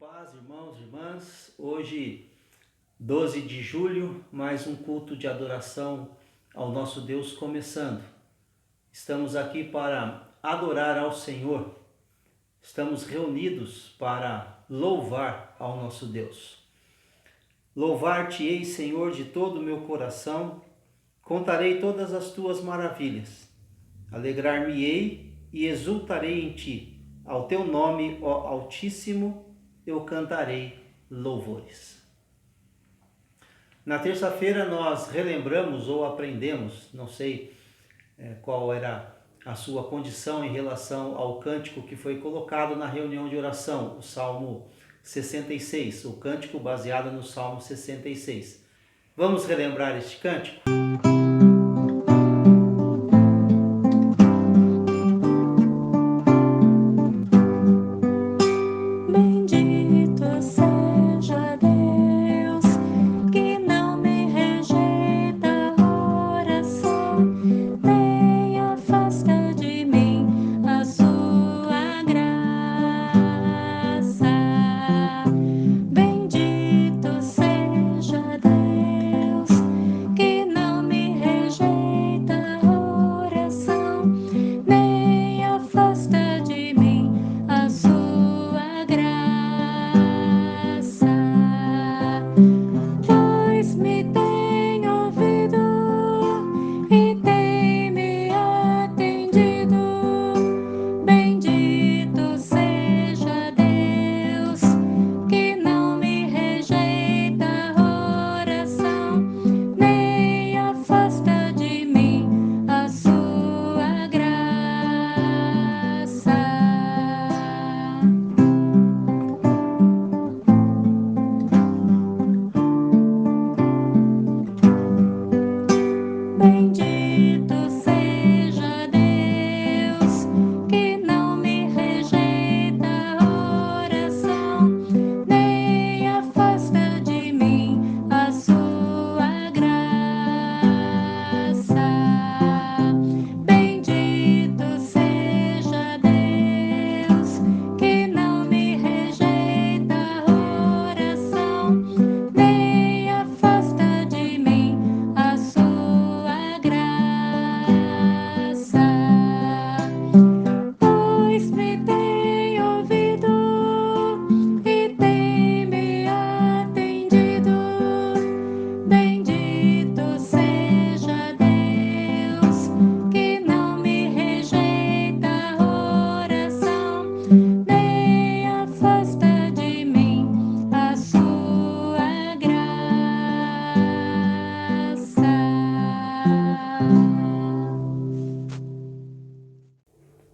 Paz, irmãos e irmãs, hoje 12 de julho, mais um culto de adoração ao nosso Deus começando. Estamos aqui para adorar ao Senhor, estamos reunidos para louvar ao nosso Deus. Louvar-te-ei, Senhor, de todo o meu coração, contarei todas as tuas maravilhas, alegrar-me-ei e exultarei em ti, ao teu nome, ó Altíssimo, eu cantarei louvores. Na terça-feira nós relembramos ou aprendemos, não sei qual era a sua condição em relação ao cântico que foi colocado na reunião de oração, o Salmo 66, o cântico baseado no Salmo 66. Vamos relembrar este cântico?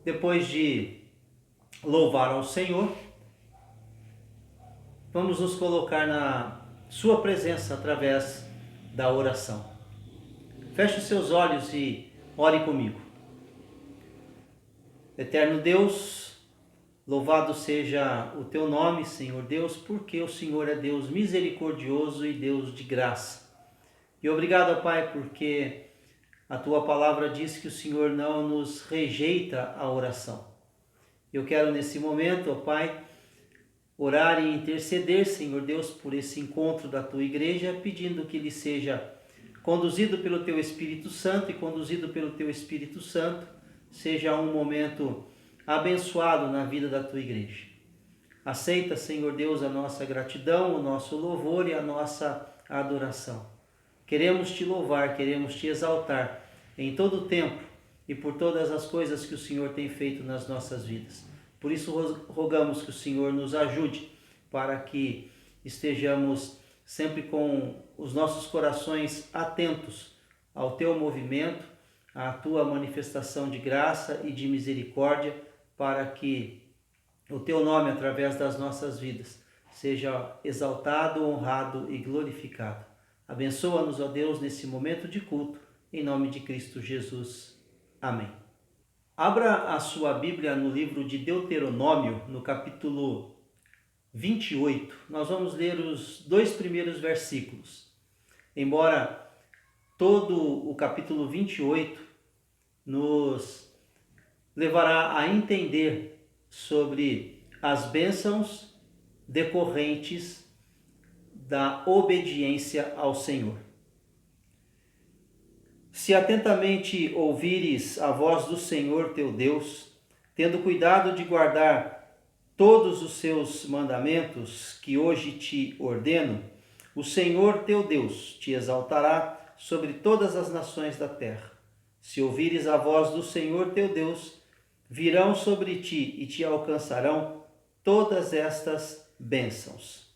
Depois de louvar ao Senhor, vamos nos colocar na sua presença através da oração. Feche os seus olhos e ore comigo. Eterno Deus, louvado seja o teu nome, Senhor Deus, porque o Senhor é Deus misericordioso e Deus de graça. E obrigado, Pai, porque a tua palavra diz que o Senhor não nos rejeita a oração. Eu quero nesse momento, ó Pai, orar e interceder, Senhor Deus, por esse encontro da tua igreja, pedindo que ele seja conduzido pelo teu Espírito Santo e conduzido pelo teu Espírito Santo, seja um momento abençoado na vida da tua igreja. Aceita, Senhor Deus, a nossa gratidão, o nosso louvor e a nossa adoração. Queremos te louvar, queremos te exaltar em todo o tempo e por todas as coisas que o Senhor tem feito nas nossas vidas. Por isso rogamos que o Senhor nos ajude para que estejamos sempre com os nossos corações atentos ao teu movimento, à tua manifestação de graça e de misericórdia, para que o teu nome, através das nossas vidas, seja exaltado, honrado e glorificado. Abençoa-nos, ó Deus, nesse momento de culto, em nome de Cristo Jesus. Amém. Abra a sua Bíblia no livro de Deuteronômio, no capítulo 28. Nós vamos ler os 2 primeiros versículos. Embora todo o capítulo 28 nos levará a entender sobre as bênçãos decorrentes da obediência ao Senhor. Se atentamente ouvires a voz do Senhor teu Deus, tendo cuidado de guardar todos os seus mandamentos que hoje te ordeno, o Senhor teu Deus te exaltará sobre todas as nações da terra. Se ouvires a voz do Senhor teu Deus, virão sobre ti e te alcançarão todas estas bênçãos.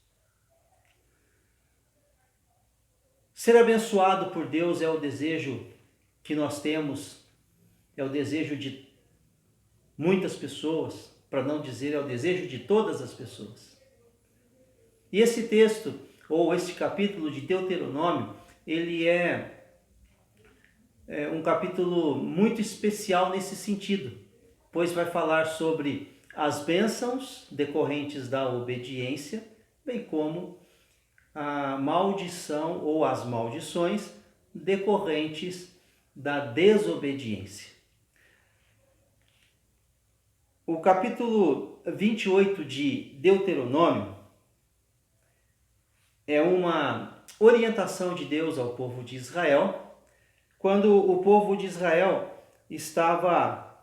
Ser abençoado por Deus é o desejo que nós temos, é o desejo de muitas pessoas, para não dizer é o desejo de todas as pessoas. E esse texto, ou este capítulo de Deuteronômio, ele é um capítulo muito especial nesse sentido, pois vai falar sobre as bênçãos decorrentes da obediência, bem como a maldição ou as maldições decorrentes da desobediência. O capítulo 28 de Deuteronômio é uma orientação de Deus ao povo de Israel, quando o povo de Israel estava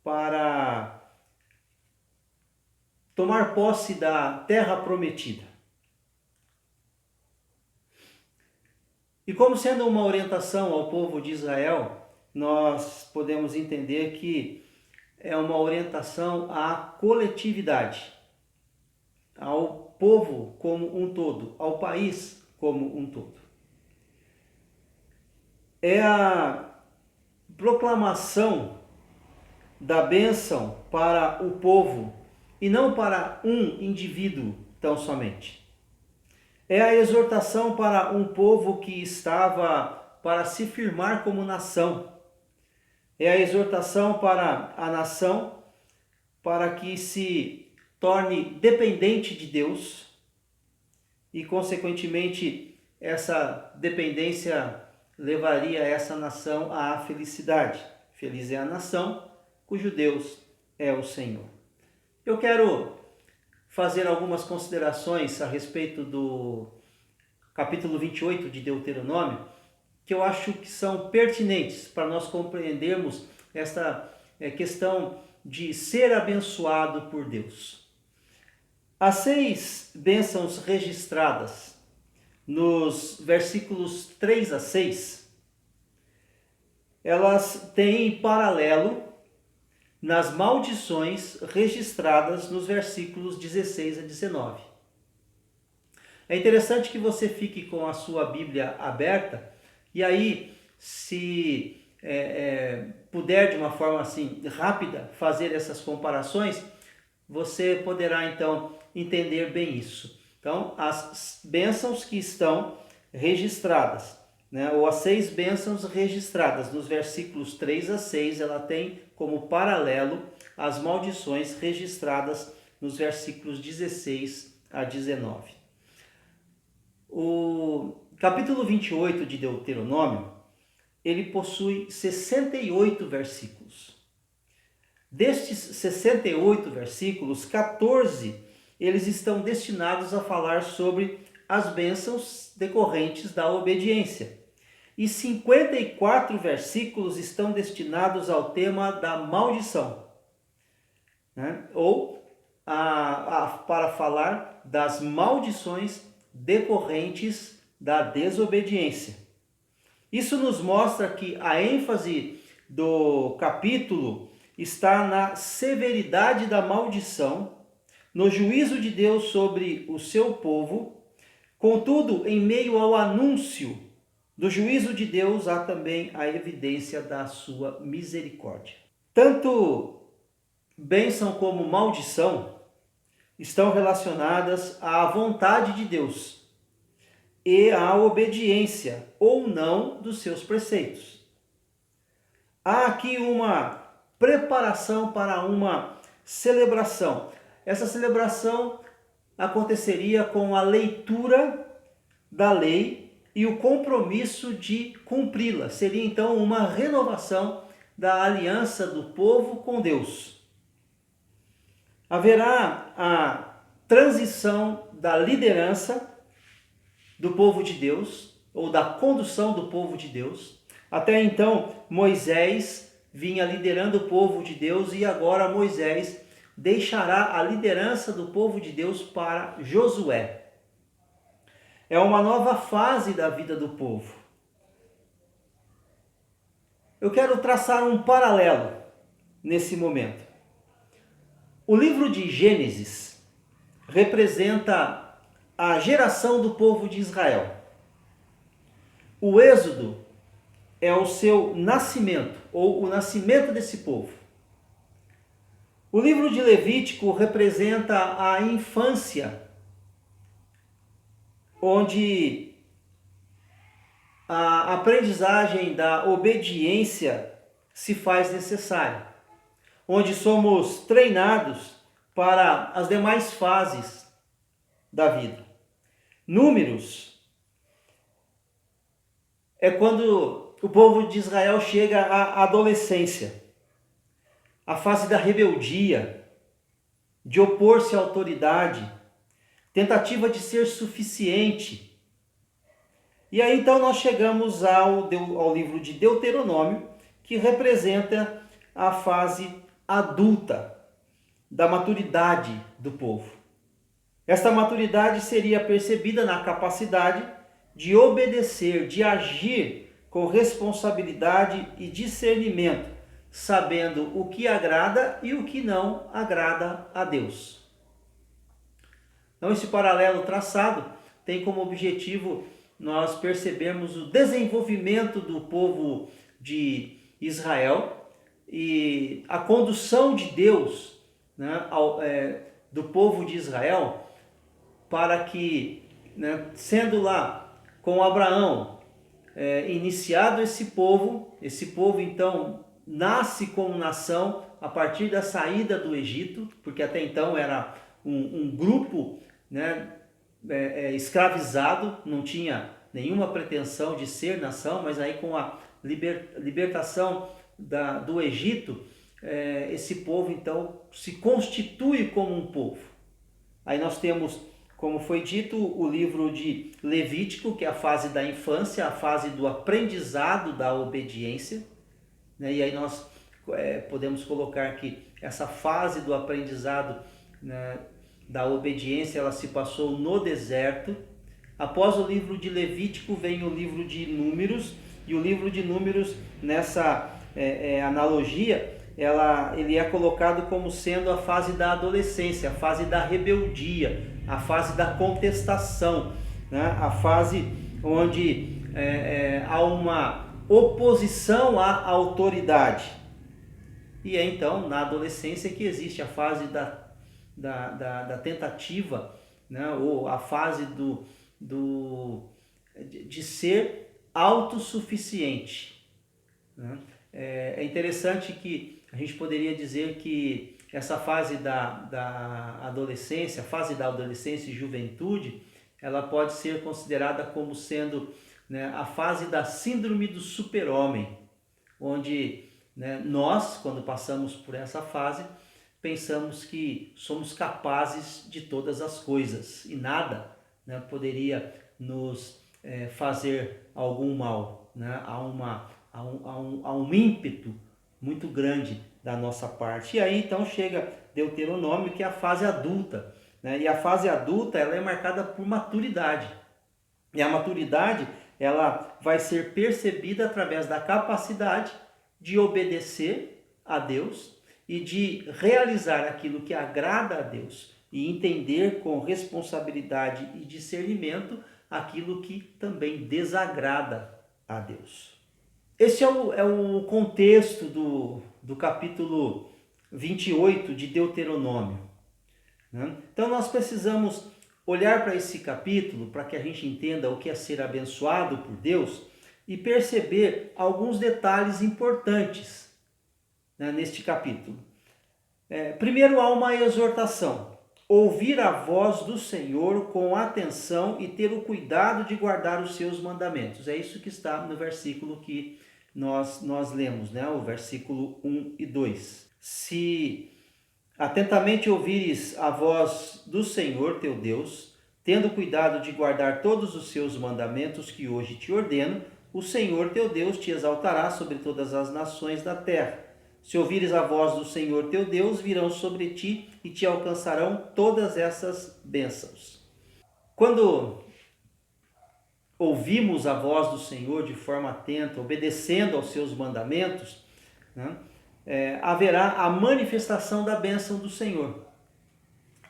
para tomar posse da terra prometida. E como sendo uma orientação ao povo de Israel, nós podemos entender que é uma orientação à coletividade, ao povo como um todo, ao país como um todo. É a proclamação da bênção para o povo e não para um indivíduo tão somente. É a exortação para um povo que estava para se firmar como nação. É a exortação para a nação para que se torne dependente de Deus e, consequentemente, essa dependência levaria essa nação à felicidade. Feliz é a nação cujo Deus é o Senhor. Eu quero fazer algumas considerações a respeito do capítulo 28 de Deuteronômio, que eu acho que são pertinentes para nós compreendermos esta questão de ser abençoado por Deus. As 6 bênçãos registradas nos versículos 3 a 6, elas têm em paralelo nas maldições registradas nos versículos 16 a 19. É interessante que você fique com a sua Bíblia aberta e aí, se puder de uma forma assim rápida fazer essas comparações, você poderá então entender bem isso. Então, as bênçãos que estão registradas, ou as 6 bênçãos registradas nos versículos 3 a 6, ela tem como paralelo as maldições registradas nos versículos 16 a 19. O capítulo 28 de Deuteronômio, ele possui 68 versículos. Destes 68 versículos, 14 eles estão destinados a falar sobre as bênçãos decorrentes da obediência. E 54 versículos estão destinados ao tema da maldição, ou para falar das maldições decorrentes da desobediência. Isso nos mostra que a ênfase do capítulo está na severidade da maldição, no juízo de Deus sobre o seu povo. Contudo, em meio ao anúncio do juízo de Deus, há também a evidência da sua misericórdia. Tanto bênção como maldição estão relacionadas à vontade de Deus e à obediência ou não dos seus preceitos. Há aqui uma preparação para uma celebração. Essa celebração aconteceria com a leitura da lei e o compromisso de cumpri-la. Seria então uma renovação da aliança do povo com Deus. Haverá a transição da liderança do povo de Deus, ou da condução do povo de Deus. Até então, Moisés vinha liderando o povo de Deus e agora Moisés deixará a liderança do povo de Deus para Josué. É uma nova fase da vida do povo. Eu quero traçar um paralelo nesse momento. O livro de Gênesis representa a geração do povo de Israel. O Êxodo é o seu nascimento, ou o nascimento desse povo. O livro de Levítico representa a infância, onde a aprendizagem da obediência se faz necessária, onde somos treinados para as demais fases da vida. Números é quando o povo de Israel chega à adolescência, a fase da rebeldia, de opor-se à autoridade, tentativa de ser suficiente. E aí então nós chegamos ao livro de Deuteronômio, que representa a fase adulta da maturidade do povo. Esta maturidade seria percebida na capacidade de obedecer, de agir com responsabilidade e discernimento, sabendo o que agrada e o que não agrada a Deus. Então, esse paralelo traçado tem como objetivo nós percebermos o desenvolvimento do povo de Israel e a condução de Deus, né, do povo de Israel, para que, né, sendo lá com Abraão iniciado esse povo então nasce como nação a partir da saída do Egito, porque até então era um grupo, né, escravizado, não tinha nenhuma pretensão de ser nação, mas aí com a libertação do Egito, esse povo então se constitui como um povo. Aí nós temos, como foi dito, o livro de Levítico, que é a fase da infância, a fase do aprendizado da obediência, né? E aí nós podemos colocar que essa fase do aprendizado, né, da obediência, ela se passou no deserto. Após o livro de Levítico vem o livro de Números, e o livro de Números, nessa analogia, ele é colocado como sendo a fase da adolescência, a fase da rebeldia, a fase da contestação, né? A fase onde há uma oposição à autoridade. E é então na adolescência que existe a fase da tentativa, né? Ou a fase de ser autossuficiente, né? É interessante que a gente poderia dizer que essa fase da adolescência, a fase da adolescência e juventude, ela pode ser considerada como sendo, né, a fase da síndrome do super-homem, onde, né, nós, quando passamos por essa fase, pensamos que somos capazes de todas as coisas e nada, né, poderia nos fazer algum mal, né? Há um ímpeto muito grande da nossa parte. E aí então chega Deuteronômio, que é a fase adulta, né? E a fase adulta, ela é marcada por maturidade. E a maturidade, ela vai ser percebida através da capacidade de obedecer a Deus e de realizar aquilo que agrada a Deus e entender com responsabilidade e discernimento aquilo que também desagrada a Deus. Esse é o contexto do capítulo 28 de Deuteronômio, né? Então nós precisamos olhar para esse capítulo para que a gente entenda o que é ser abençoado por Deus e perceber alguns detalhes importantes, né, neste capítulo. Primeiro, há uma exortação. ouvir a voz do Senhor com atenção e ter o cuidado de guardar os seus mandamentos. É isso que está no versículo que nós lemos, né? O versículo 1 e 2. Se atentamente ouvires a voz do Senhor teu Deus, tendo cuidado de guardar todos os seus mandamentos que hoje te ordeno, o Senhor teu Deus te exaltará sobre todas as nações da terra. Se ouvires a voz do Senhor teu Deus, virão sobre ti e te alcançarão todas essas bênçãos. Quando ouvimos a voz do Senhor de forma atenta, obedecendo aos seus mandamentos, né, haverá a manifestação da bênção do Senhor.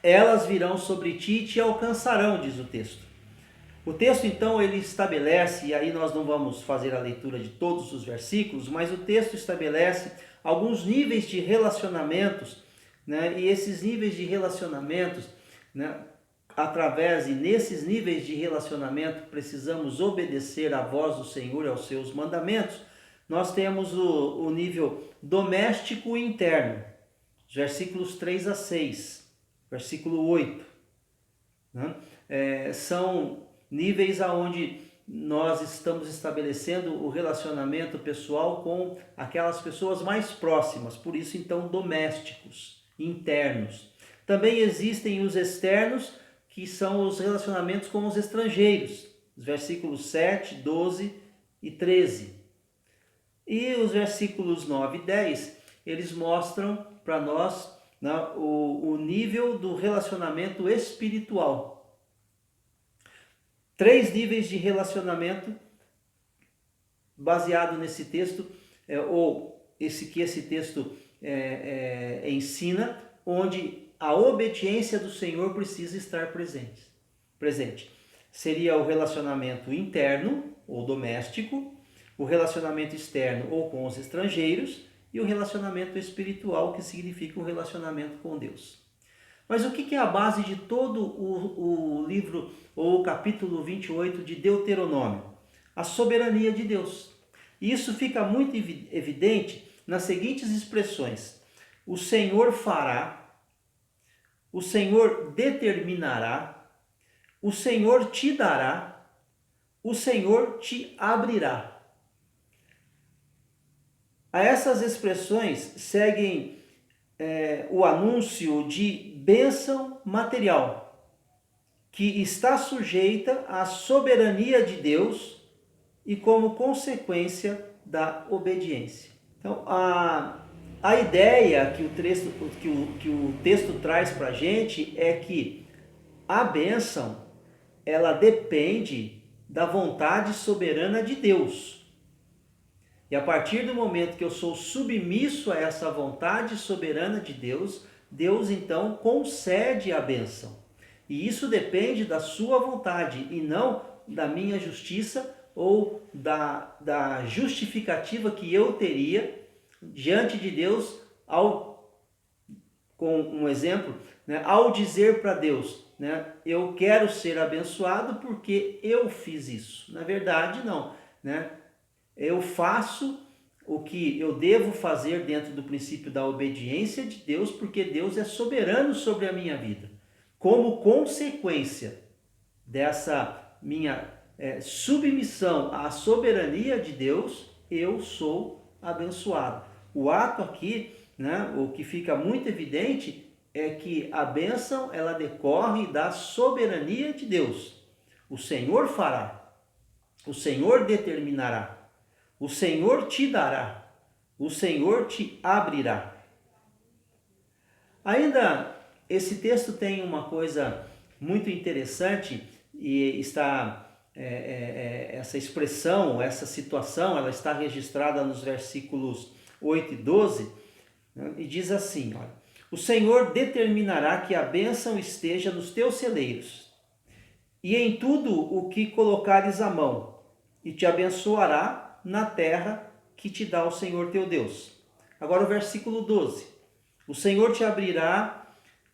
Elas virão sobre ti e te alcançarão, diz o texto. O texto, então, ele estabelece, e aí nós não vamos fazer a leitura de todos os versículos, mas o texto estabelece alguns níveis de relacionamentos, né? E esses níveis de relacionamentos, né, através e nesses níveis de relacionamento precisamos obedecer à voz do Senhor e aos seus mandamentos. Nós temos o nível doméstico e interno, versículos 3 a 6, versículo 8, né? São níveis aonde nós estamos estabelecendo o relacionamento pessoal com aquelas pessoas mais próximas, por isso então domésticos, internos. Também existem os externos, que são os relacionamentos com os estrangeiros, os versículos 7, 12 e 13. E os versículos 9 e 10, eles mostram para nós, né, o nível do relacionamento espiritual. 3 níveis de relacionamento baseado nesse texto, ou esse texto ensina, onde a obediência do Senhor precisa estar presente. Seria o relacionamento interno ou doméstico, o relacionamento externo ou com os estrangeiros e o relacionamento espiritual, que significa o relacionamento com Deus. Mas o que é a base de todo o livro ou o capítulo 28 de Deuteronômio? A soberania de Deus. E isso fica muito evidente nas seguintes expressões: o Senhor fará, o Senhor determinará, o Senhor te dará, o Senhor te abrirá. A essas expressões seguem o anúncio de bênção material, que está sujeita à soberania de Deus e como consequência da obediência. Então, a ideia que o texto traz para a gente é que a bênção, ela depende da vontade soberana de Deus. E a partir do momento que eu sou submisso a essa vontade soberana de Deus, Deus então concede a bênção. E isso depende da sua vontade e não da minha justiça ou da justificativa que eu teria diante de Deus com um exemplo, né, ao dizer para Deus, né, eu quero ser abençoado porque eu fiz isso. Na verdade, não, né? Eu faço o que eu devo fazer dentro do princípio da obediência de Deus, porque Deus é soberano sobre a minha vida. Como consequência dessa minha submissão à soberania de Deus, eu sou abençoado. O ato aqui, né, o que fica muito evidente é que a bênção, ela decorre da soberania de Deus. O Senhor fará, o Senhor determinará, o Senhor te dará, o Senhor te abrirá. Ainda, esse texto tem uma coisa muito interessante e está, essa expressão, essa situação, ela está registrada nos versículos 8 e 12, né, e diz assim, olha, o Senhor determinará que a bênção esteja nos teus celeiros e em tudo o que colocares a mão, e te abençoará na terra que te dá o Senhor teu Deus. Agora o versículo 12. O Senhor te abrirá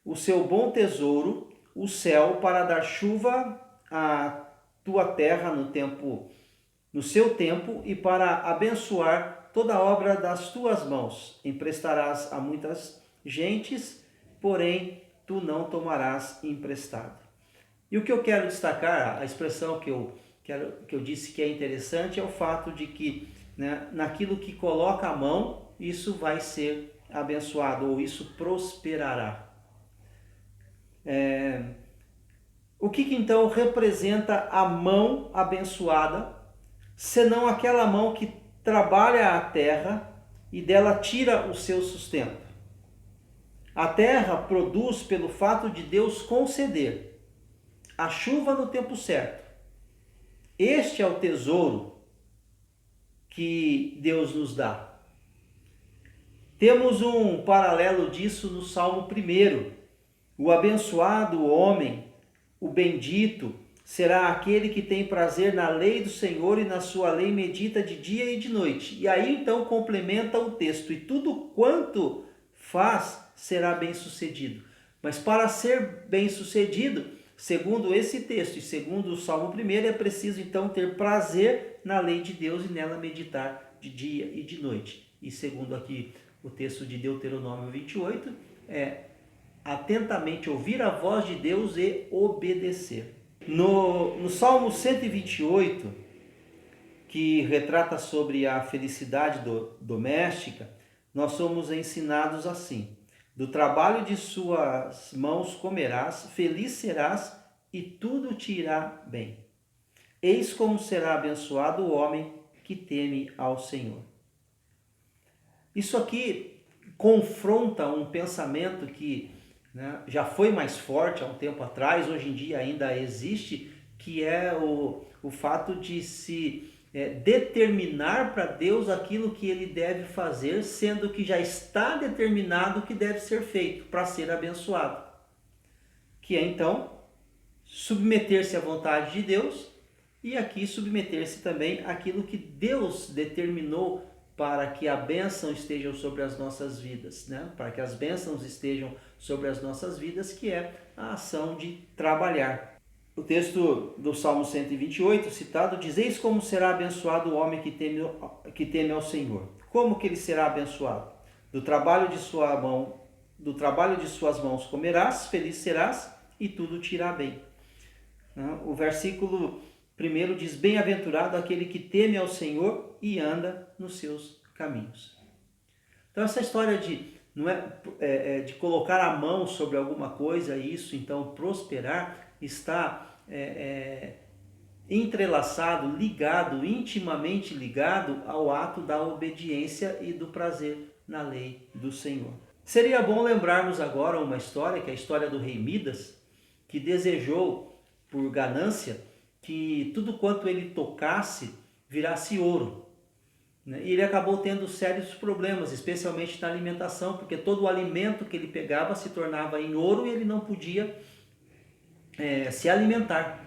o seu bom tesouro, o céu, para dar chuva à tua terra no seu tempo, e para abençoar toda a obra das tuas mãos. Emprestarás a muitas gentes, porém tu não tomarás emprestado. E o que eu quero destacar, a expressão que eu disse que é interessante, é o fato de que, né, naquilo que coloca a mão, isso vai ser abençoado, ou isso prosperará. O que então representa a mão abençoada, senão aquela mão que trabalha a terra e dela tira o seu sustento? A terra produz pelo fato de Deus conceder a chuva no tempo certo. Este é o tesouro que Deus nos dá. Temos um paralelo disso no Salmo 1. O abençoado homem, o bendito, será aquele que tem prazer na lei do Senhor e na sua lei medita de dia e de noite. E aí então complementa o texto: e tudo quanto faz será bem-sucedido. Mas para ser bem-sucedido, segundo esse texto e segundo o Salmo 1, é preciso então ter prazer na lei de Deus e nela meditar de dia e de noite. E segundo aqui o texto de Deuteronômio 28, atentamente ouvir a voz de Deus e obedecer. No Salmo 128, que retrata sobre a felicidade doméstica, nós somos ensinados assim: do trabalho de suas mãos comerás, feliz serás e tudo te irá bem. Eis como será abençoado o homem que teme ao Senhor. Isso aqui confronta um pensamento que, né, já foi mais forte há um tempo atrás, hoje em dia ainda existe, que é o fato de se determinar para Deus aquilo que ele deve fazer, sendo que já está determinado o que deve ser feito para ser abençoado. Que é então submeter-se à vontade de Deus e aqui submeter-se também àquilo que Deus determinou para que a bênção esteja sobre as nossas vidas, né? Para que as bênçãos estejam sobre as nossas vidas, que é a ação de trabalhar. O texto do Salmo 128, citado, diz: eis como será abençoado o homem que teme ao Senhor. Como que ele será abençoado? Do trabalho de suas mãos comerás, feliz serás e tudo te irá bem. O versículo 1 diz: bem-aventurado aquele que teme ao Senhor e anda nos seus caminhos. Então essa história de colocar a mão sobre alguma coisa e isso então prosperar está entrelaçado, ligado, intimamente ligado ao ato da obediência e do prazer na lei do Senhor. Seria bom lembrarmos agora uma história, que é a história do rei Midas, que desejou, por ganância, que tudo quanto ele tocasse virasse ouro. E ele acabou tendo sérios problemas, especialmente na alimentação, porque todo o alimento que ele pegava se tornava em ouro e ele não podia se alimentar.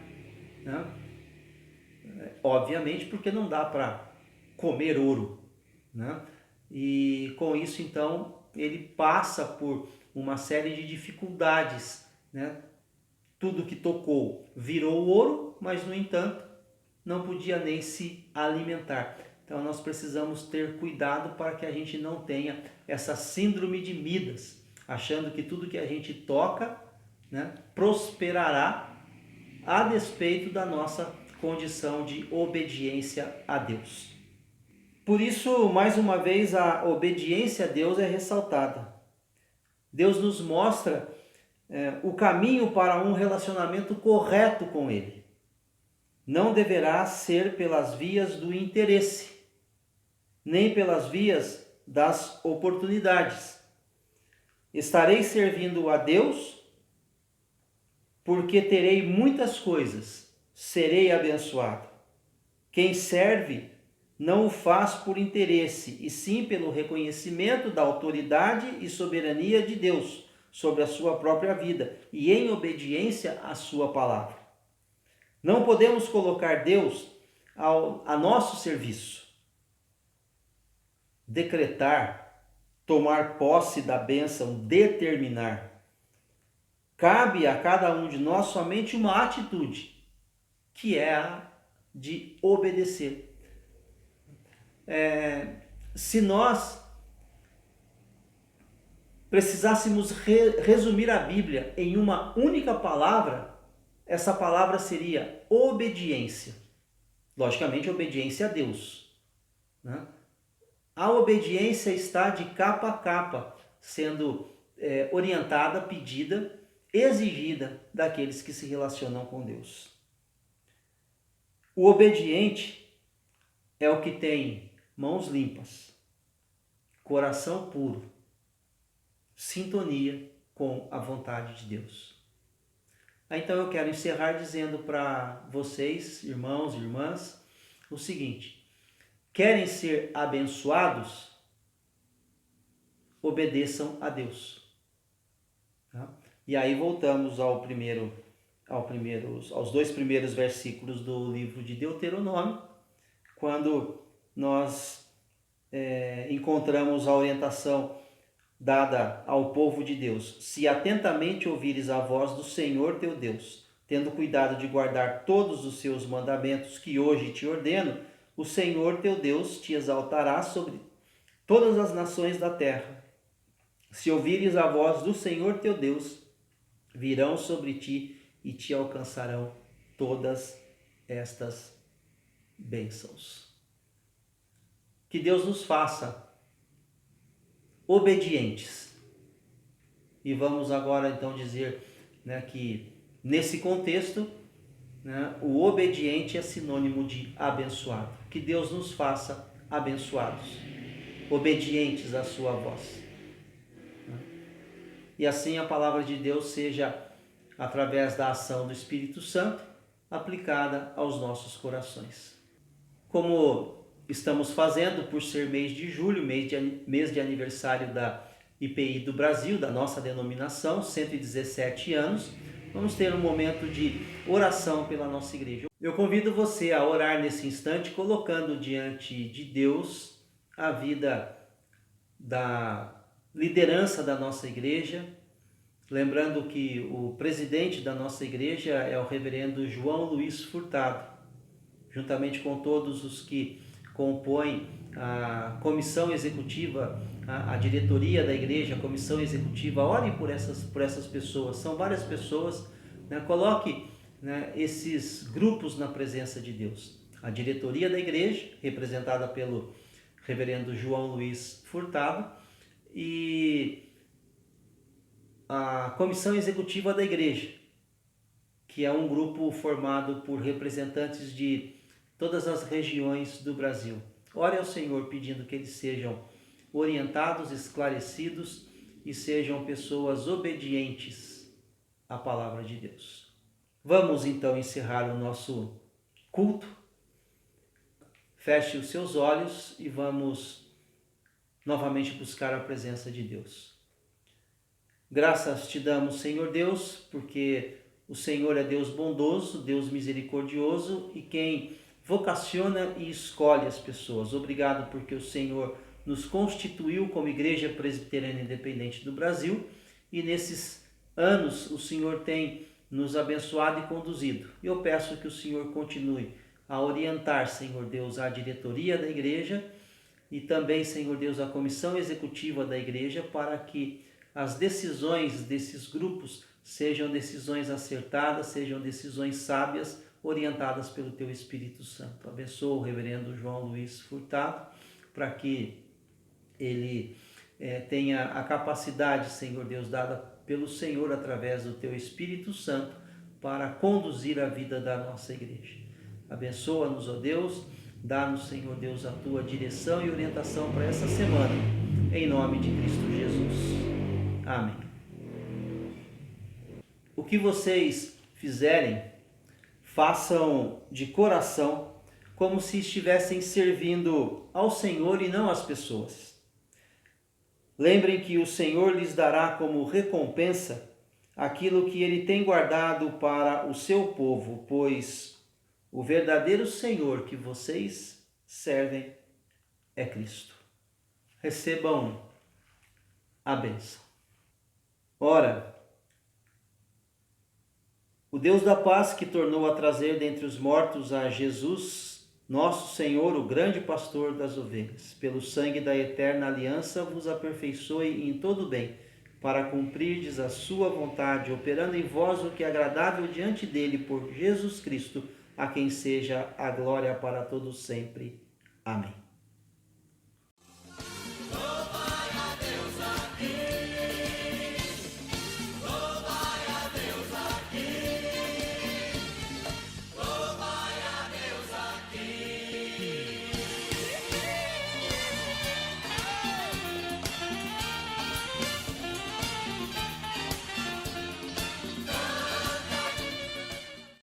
Obviamente porque não dá para comer ouro. E com isso então ele passa por uma série de dificuldades. Tudo que tocou virou ouro, mas no entanto não podia nem se alimentar. Então nós precisamos ter cuidado para que a gente não tenha essa síndrome de Midas, achando que tudo que a gente toca, prosperará a despeito da nossa condição de obediência a Deus. Por isso, mais uma vez, a obediência a Deus é ressaltada. Deus nos mostra o caminho para um relacionamento correto com Ele. Não deverá ser pelas vias do interesse, nem pelas vias das oportunidades. Estarei servindo a Deus porque terei muitas coisas, serei abençoado. Quem serve não o faz por interesse, e sim pelo reconhecimento da autoridade e soberania de Deus sobre a sua própria vida e em obediência à sua palavra. Não podemos colocar Deus a nosso serviço. Decretar, tomar posse da bênção, determinar. Cabe a cada um de nós somente uma atitude, que é a de obedecer. Se nós precisássemos resumir a Bíblia em uma única palavra, essa palavra seria obediência. Logicamente, obediência a Deus, né? A obediência está de capa a capa, sendo orientada, pedida, exigida daqueles que se relacionam com Deus. O obediente é o que tem mãos limpas, coração puro, sintonia com a vontade de Deus. Então eu quero encerrar dizendo para vocês, irmãos e irmãs, o seguinte: querem ser abençoados? Obedeçam a Deus. Tá? E aí voltamos aos dois primeiros versículos do livro de Deuteronômio, quando nós encontramos a orientação dada ao povo de Deus: se atentamente ouvires a voz do Senhor teu Deus, tendo cuidado de guardar todos os seus mandamentos que hoje te ordeno, o Senhor teu Deus te exaltará sobre todas as nações da terra. Se ouvires a voz do Senhor teu Deus, virão sobre ti e te alcançarão todas estas bênçãos. Que Deus nos faça obedientes. E vamos agora então dizer, né, que nesse contexto, né, o obediente é sinônimo de abençoado. Que Deus nos faça abençoados, obedientes à sua voz. E assim a palavra de Deus seja, através da ação do Espírito Santo, aplicada aos nossos corações. Como estamos fazendo por ser mês de julho, mês de aniversário da IPI do Brasil, da nossa denominação, 117 anos, vamos ter um momento de oração pela nossa igreja. Eu convido você a orar nesse instante, colocando diante de Deus a vida da liderança da nossa igreja, lembrando que o presidente da nossa igreja é o reverendo João Luiz Furtado, juntamente com todos os que compõem a comissão executiva, a diretoria da igreja, a comissão executiva. Ore por essas pessoas, são várias pessoas, né? Coloque, né, esses grupos na presença de Deus. A diretoria da igreja, representada pelo reverendo João Luiz Furtado, e a comissão executiva da igreja, que é um grupo formado por representantes de todas as regiões do Brasil. Ore ao Senhor pedindo que eles sejam orientados, esclarecidos e sejam pessoas obedientes à palavra de Deus. Vamos então encerrar o nosso culto. Feche os seus olhos e vamos novamente buscar a presença de Deus. Graças te damos, Senhor Deus, porque o Senhor é Deus bondoso, Deus misericordioso e quem vocaciona e escolhe as pessoas. Obrigado porque o Senhor nos constituiu como Igreja Presbiteriana Independente do Brasil e nesses anos o Senhor tem nos abençoado e conduzido. Eu peço que o Senhor continue a orientar, Senhor Deus, a diretoria da igreja e também, Senhor Deus, a comissão executiva da igreja, para que as decisões desses grupos sejam decisões acertadas, sejam decisões sábias, orientadas pelo Teu Espírito Santo. Abençoa o reverendo João Luiz Furtado, para que ele tenha a capacidade, Senhor Deus, dada pelo Senhor através do Teu Espírito Santo, para conduzir a vida da nossa igreja. Abençoa-nos, ó Deus, dá-nos, Senhor Deus, a Tua direção e orientação para essa semana, em nome de Cristo Jesus. Amém. O que vocês fizerem, façam de coração, como se estivessem servindo ao Senhor e não às pessoas. Lembrem que o Senhor lhes dará como recompensa aquilo que Ele tem guardado para o seu povo, pois o verdadeiro Senhor que vocês servem é Cristo. Recebam a bênção. Ora, o Deus da paz que tornou a trazer dentre os mortos a Jesus, nosso Senhor, o grande pastor das ovelhas, pelo sangue da eterna aliança vos aperfeiçoe em todo bem, para cumprirdes a sua vontade, operando em vós o que é agradável diante dele por Jesus Cristo, a quem seja a glória para todos sempre. Amém.